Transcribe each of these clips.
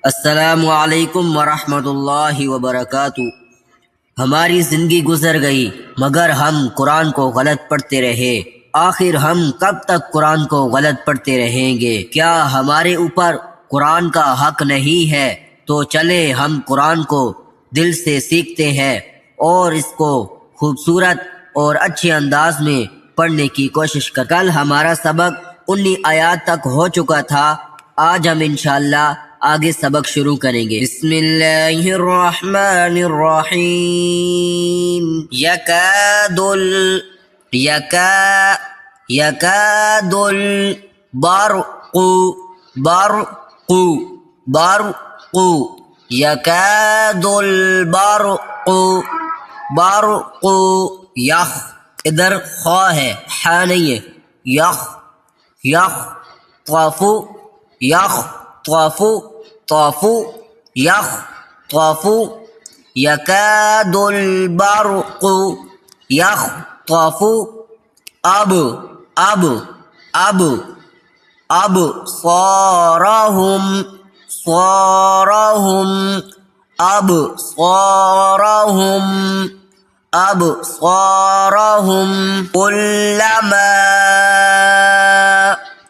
السلام علیکم ورحمۃ اللہ وبرکاتہ۔ ہماری زندگی گزر گئی مگر ہم قرآن کو غلط پڑھتے رہے۔ آخر ہم کب تک قرآن کو غلط پڑھتے رہیں گے؟ کیا ہمارے اوپر قرآن کا حق نہیں ہے؟ تو چلے ہم قرآن کو دل سے سیکھتے ہیں اور اس کو خوبصورت اور اچھے انداز میں پڑھنے کی کوشش کریں۔ کل ہمارا سبق 19 آیات تک ہو چکا تھا۔ آج ہم انشاءاللہ آگے سبق شروع کریں گے۔ بسم اللہ الرحمن الرحیم۔ یکاد البرق یکاد البرق یخ، ادھر خا ہے، حا نہیں ہے، یخطف یکاد البرق یخطف ابصارهم کلما،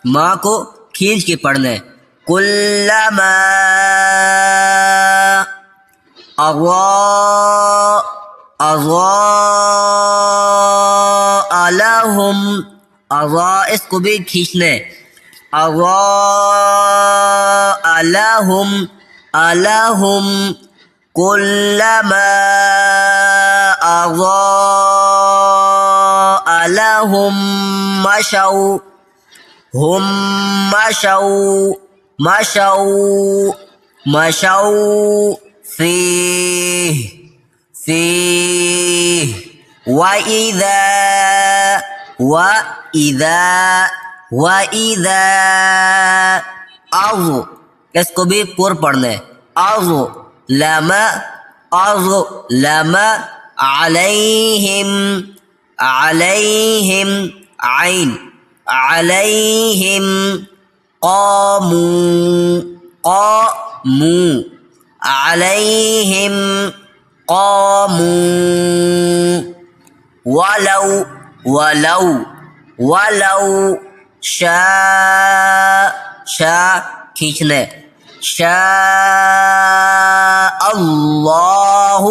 ماں کو کھینچ کے پڑھنا ہے، کلما اضاء لهم، اضاء اس کو بھی کھینچنا ہے، اضاء لهم کلما اضاء لهم مشوا فيه وَإِذَا اس کو بھی پر پڑھنا ہے، أظلم عليهم قاموا ولو شاء کھینچنا ہے، شاء اللہ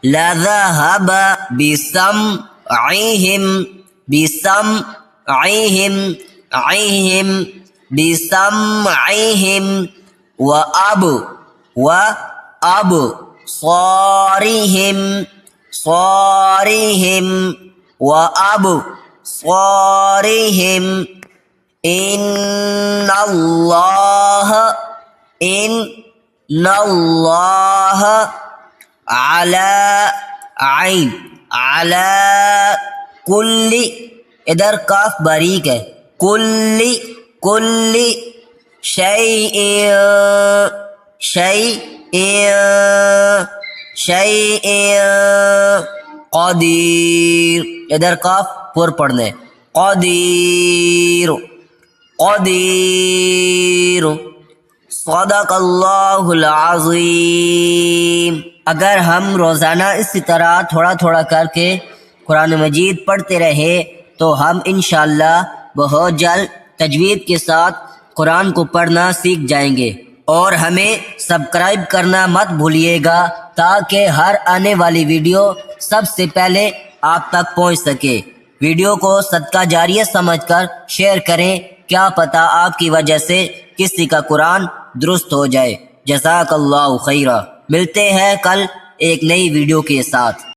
لذهب بسمعهم وأبصارهم إن الله على كل، ادھر کاف باریک ہے، کل شیء قدیر، ادھر کاف پر پڑھنے، قدیر صدق اللہ العظیم۔ اگر ہم روزانہ اسی طرح تھوڑا تھوڑا کر کے قرآن مجید پڑھتے رہے تو ہم انشاءاللہ بہت جلد تجوید کے ساتھ قرآن کو پڑھنا سیکھ جائیں گے۔ اور ہمیں سبسکرائب کرنا مت بھولیے گا تاکہ ہر آنے والی ویڈیو سب سے پہلے آپ تک پہنچ سکے۔ ویڈیو کو صدقہ جاریہ سمجھ کر شیئر کریں، کیا پتہ آپ کی وجہ سے کسی کا قرآن درست ہو جائے۔ جزاک اللہ خیرہ۔ ملتے ہیں کل ایک نئی ویڈیو کے ساتھ۔